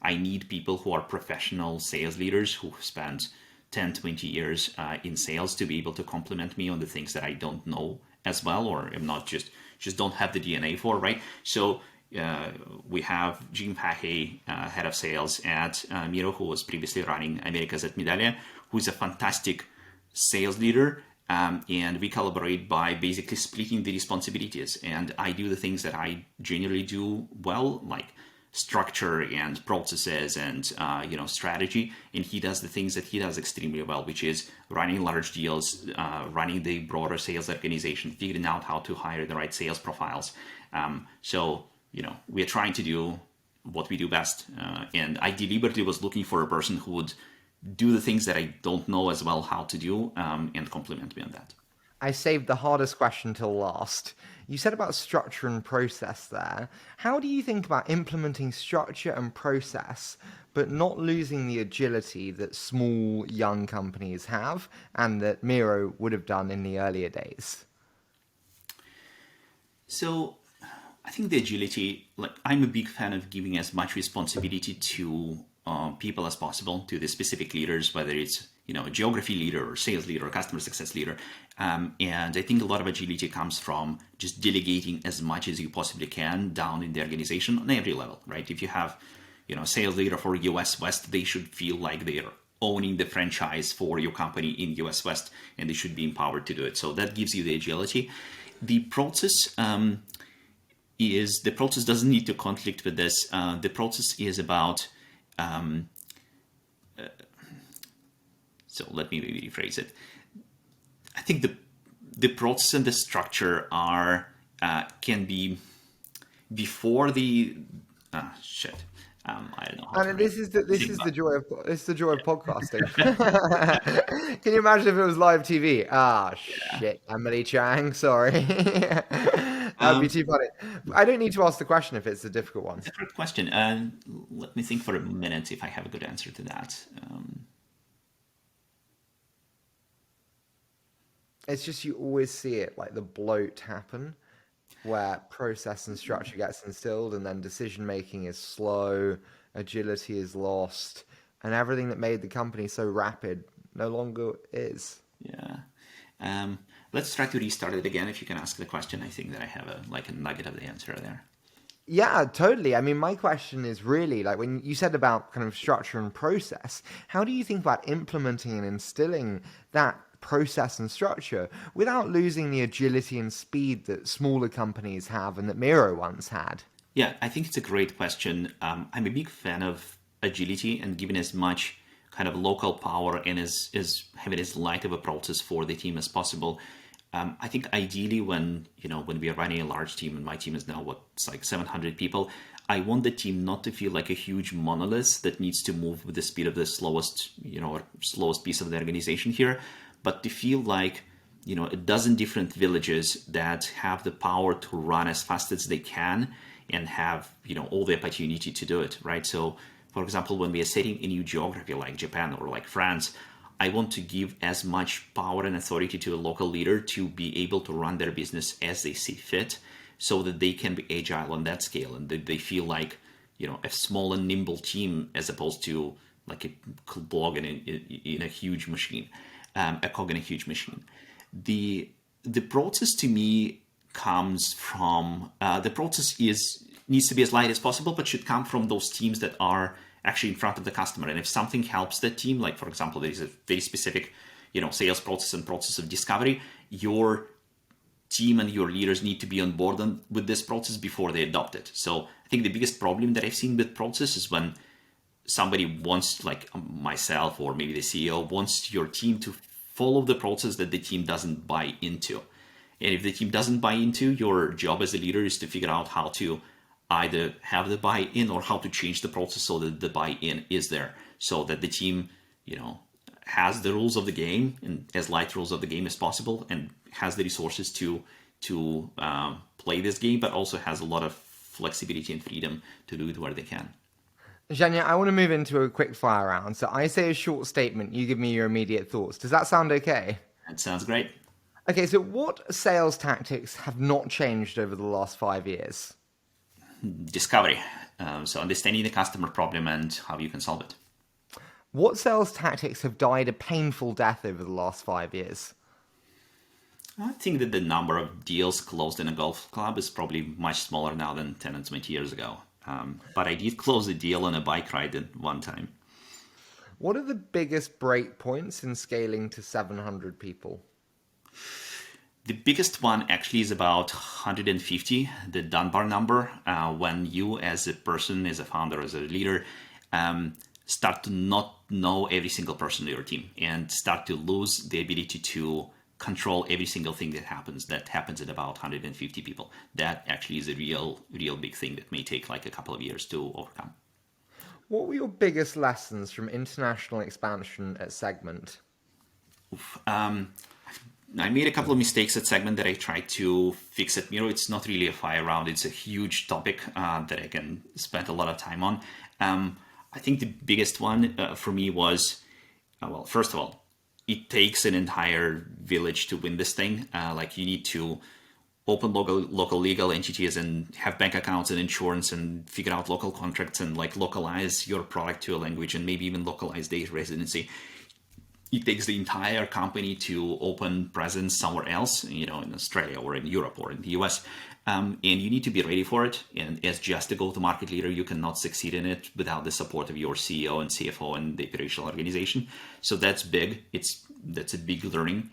Speaker 3: I need people who are professional sales leaders who spent 10, 20 years in sales to be able to complement me on the things that I don't know as well, or am not just don't have the DNA for, right? So we have Jim Fahey, head of sales at Miro, who was previously running Americas at Medallia, who is a fantastic sales leader. And we collaborate by basically splitting the responsibilities. And I do the things that I generally do well, like structure and processes and strategy, and he does the things that he does extremely well, which is running large deals, running the broader sales organization, figuring out how to hire the right sales profiles. So we are trying to do what we do best, and I deliberately was looking for a person who would do the things that I don't know as well how to do, and complement me on that.
Speaker 2: I saved the hardest question till last. You said about structure and process there. How do you think about implementing structure and process, but not losing the agility that small, young companies have and that Miro would have done in the earlier days?
Speaker 3: So I think the agility, I'm a big fan of giving as much responsibility to people as possible, to the specific leaders, whether it's a geography leader or sales leader or customer success leader. And I think a lot of agility comes from just delegating as much as you possibly can down in the organization on every level, right? If you have a sales leader for US West, they should feel like they're owning the franchise for your company in US West, and they should be empowered to do it. So that gives you the agility. The process doesn't need to conflict with this. The process is about so let me maybe rephrase it. I think the process and the structure can be before the shit. I don't know.
Speaker 2: And this is the joy of podcasting. Can you imagine if it was live TV? Shit, Emily Chang. Sorry, that'd be too funny. I don't need to ask the question if it's a difficult one.
Speaker 3: Difficult question. Let me think for a minute if I have a good answer to that.
Speaker 2: It's just you always see it, like the bloat happen, where process and structure gets instilled, and then decision making is slow, agility is lost, and everything that made the company so rapid no longer is.
Speaker 3: Yeah. Let's try to restart it again. If you can ask the question, I think that I have a nugget of the answer there.
Speaker 2: Yeah, totally. I mean, my question is really like when you said about kind of structure and process, how do you think about implementing and instilling that process and structure without losing the agility and speed that smaller companies have and that Miro once had?
Speaker 3: Yeah, I think it's a great question. I'm a big fan of agility and giving as much kind of local power and as having as light of a process for the team as possible. I think ideally when we are running a large team, and my team is now it's like 700 people, I want the team not to feel like a huge monolith that needs to move with the speed of the slowest piece of the organization here, but to feel like a dozen different villages that have the power to run as fast as they can and have all the opportunity to do it, right? So for example, when we are setting a new geography like Japan or like France, I want to give as much power and authority to a local leader to be able to run their business as they see fit, so that they can be agile on that scale and that they feel like a small and nimble team as opposed to like a cog in a huge machine, a cog in a huge machine. The process to me comes from the process needs to be as light as possible, but should come from those teams that are actually in front of the customer. And if something helps that team, like for example, there is a very specific, sales process and process of discovery, your team and your leaders need to be on board with this process before they adopt it. So I think the biggest problem that I've seen with process is when somebody wants, like myself or maybe the CEO wants your team to follow the process that the team doesn't buy into. And if the team doesn't buy into, your job as a leader is to figure out how to either have the buy-in or how to change the process so that the buy-in is there, so that the team, has the rules of the game and as light rules of the game as possible, and has the resources to play this game, but also has a lot of flexibility and freedom to do it where they can.
Speaker 2: Zhenya, I want to move into a quick fire round. So I say a short statement, you give me your immediate thoughts. Does that sound okay?
Speaker 3: That sounds great.
Speaker 2: Okay, so what sales tactics have not changed over the last 5 years?
Speaker 3: Discovery. So understanding the customer problem and how you can solve it.
Speaker 2: What sales tactics have died a painful death over the last 5 years?
Speaker 3: I think that the number of deals closed in a golf club is probably much smaller now than 10 and 20 years ago. But I did close a deal on a bike ride at one time.
Speaker 2: What are the biggest break points in scaling to 700 people?
Speaker 3: The biggest one actually is about 150, the Dunbar number, when you as a person, as a founder, as a leader, start to not know every single person in your team and start to lose the ability to control every single thing that happens at about 150 people. That actually is a real big thing that may take like a couple of years to overcome.
Speaker 2: What were your biggest lessons from international expansion at Segment?
Speaker 3: I made a couple of mistakes at Segment that I tried to fix at Miro. It's not really a fire round. It's a huge topic that I can spend a lot of time on. I think the biggest one for me was, well, first of all, it takes an entire village to win this thing. Like you need to open local legal entities and have bank accounts and insurance and figure out local contracts and like localize your product to a language and maybe even localize data residency. It takes the entire company to open presence somewhere else, in Australia or in Europe or in the US. And you need to be ready for it. And as just a go-to-market leader, you cannot succeed in it without the support of your CEO and CFO and the operational organization. So that's big. That's a big learning.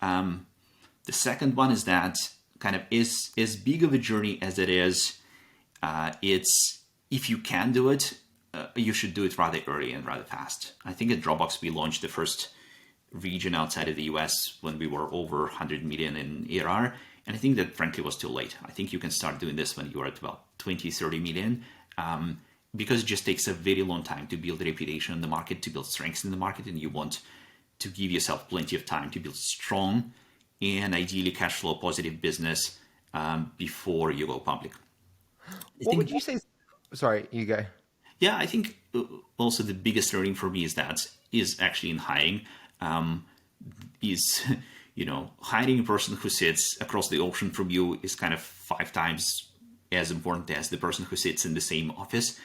Speaker 3: The second one is that kind of is as big of a journey as it is. It's if you can do it, you should do it rather early and rather fast. I think at Dropbox we launched the first region outside of the US when we were over 100 million in ARR. And I think that frankly was too late. I think you can start doing this when you are at about 20, 30 million, because it just takes a very long time to build a reputation in the market, to build strengths in the market. And you want to give yourself plenty of time to build strong and ideally cash flow positive business before you go public.
Speaker 2: What would you say? Sorry, you go.
Speaker 3: Yeah, I think also the biggest learning for me is actually in hiring. Hiring a person who sits across the ocean from you is kind of 5 times as important as the person who sits in the same office.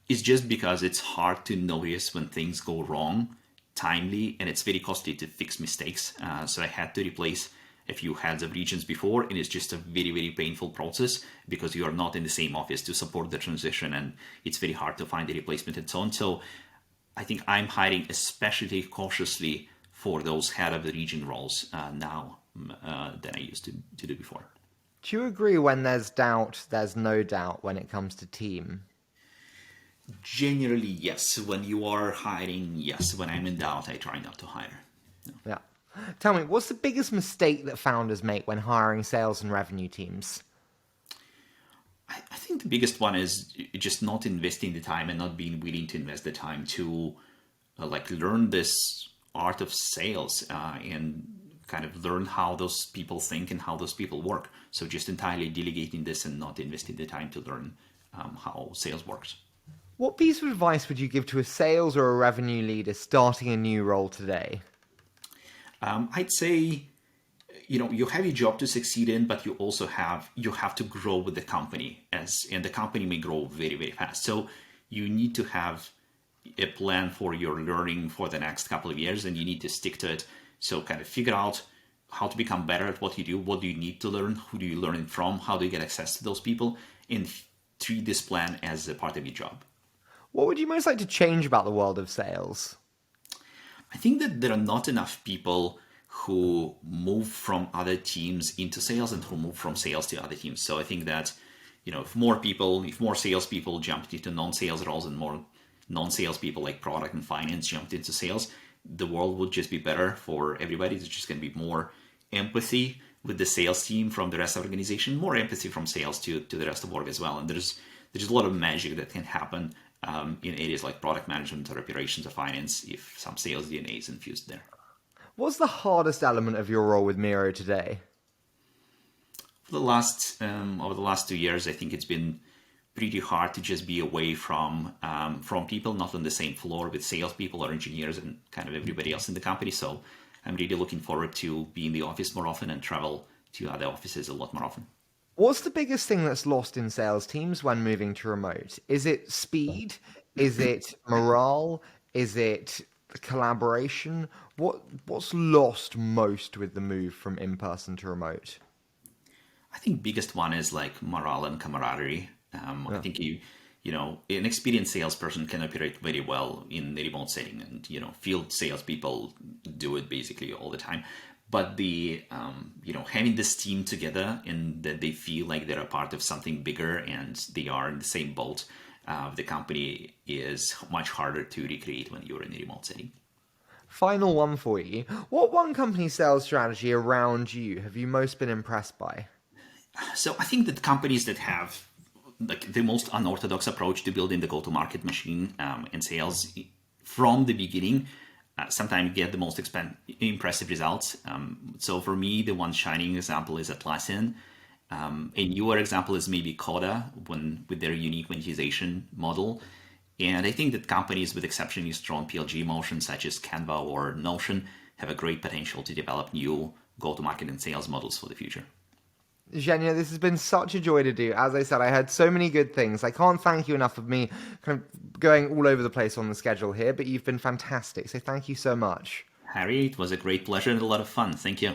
Speaker 3: It's just because it's hard to notice when things go wrong timely, and it's very costly to fix mistakes. So I had to replace a few heads of regions before, and it's just a very, very painful process because you are not in the same office to support the transition, and it's very hard to find a replacement and so on. So I think I'm hiring especially cautiously for those head of the region roles now than I used to do before.
Speaker 2: Do you agree when there's doubt, there's no doubt when it comes to team?
Speaker 3: Generally, yes. When you are hiring, yes. When I'm in doubt, I try not to hire. No.
Speaker 2: Yeah. Tell me, what's the biggest mistake that founders make when hiring sales and revenue teams?
Speaker 3: I think the biggest one is just not investing the time and not being willing to invest the time to learn this art of sales and kind of learn how those people think and how those people work. So just entirely delegating this and not investing the time to learn how sales works.
Speaker 2: What piece of advice would you give to a sales or a revenue leader starting a new role today?
Speaker 3: I'd say, you have a job to succeed in, but you also have to grow with the company and the company may grow very, very fast. So you need to have a plan for your learning for the next couple of years, and you need to stick to it. So kind of figure out how to become better at what you do. What do you need to learn? Who do you learn it from? How do you get access to those people? And treat this plan as a part of your job.
Speaker 2: What would you most like to change about the world of sales?
Speaker 3: I think that there are not enough people who move from other teams into sales and who move from sales to other teams. So I think that, if more salespeople jumped into non-sales roles and more non-sales people like product and finance jumped into sales, the world would just be better for everybody. There's just going to be more empathy with the sales team from the rest of the organization, more empathy from sales to the rest of org as well. And there's a lot of magic that can happen in areas like product management or operations or finance if some sales DNA is infused there.
Speaker 2: What's the hardest element of your role with Miro today?
Speaker 3: For the last over the last 2 years, I think it's been pretty hard to just be away from people, not on the same floor with salespeople or engineers and kind of everybody else in the company. So I'm really looking forward to be in the office more often and travel to other offices a lot more often.
Speaker 2: What's the biggest thing that's lost in sales teams when moving to remote? Is it speed? Is it morale? Is it collaboration? What's lost most with the move from in-person to remote?
Speaker 3: I think biggest one is like morale and camaraderie. I think an experienced salesperson can operate very well in the remote setting, and field salespeople do it basically all the time. but the having this team together and that they feel like they're a part of something bigger and they are in the same boat of the company is much harder to recreate when you're in a remote setting.
Speaker 2: Final one for you. What one company sales strategy around you have you most been impressed by?
Speaker 3: So I think that companies that have like the most unorthodox approach to building the go-to-market machine in sales from the beginning sometimes get the most impressive results. So for me, the one shining example is Atlassian. A newer example is maybe Coda with their unique monetization model. And I think that companies with exceptionally strong PLG motions such as Canva or Notion have a great potential to develop new go-to-market and sales models for the future.
Speaker 2: Zhenya, this has been such a joy to do. As I said, I heard so many good things. I can't thank you enough of me kind of going all over the place on the schedule here, but you've been fantastic. So thank you so much.
Speaker 3: Harry, it was a great pleasure and a lot of fun. Thank you.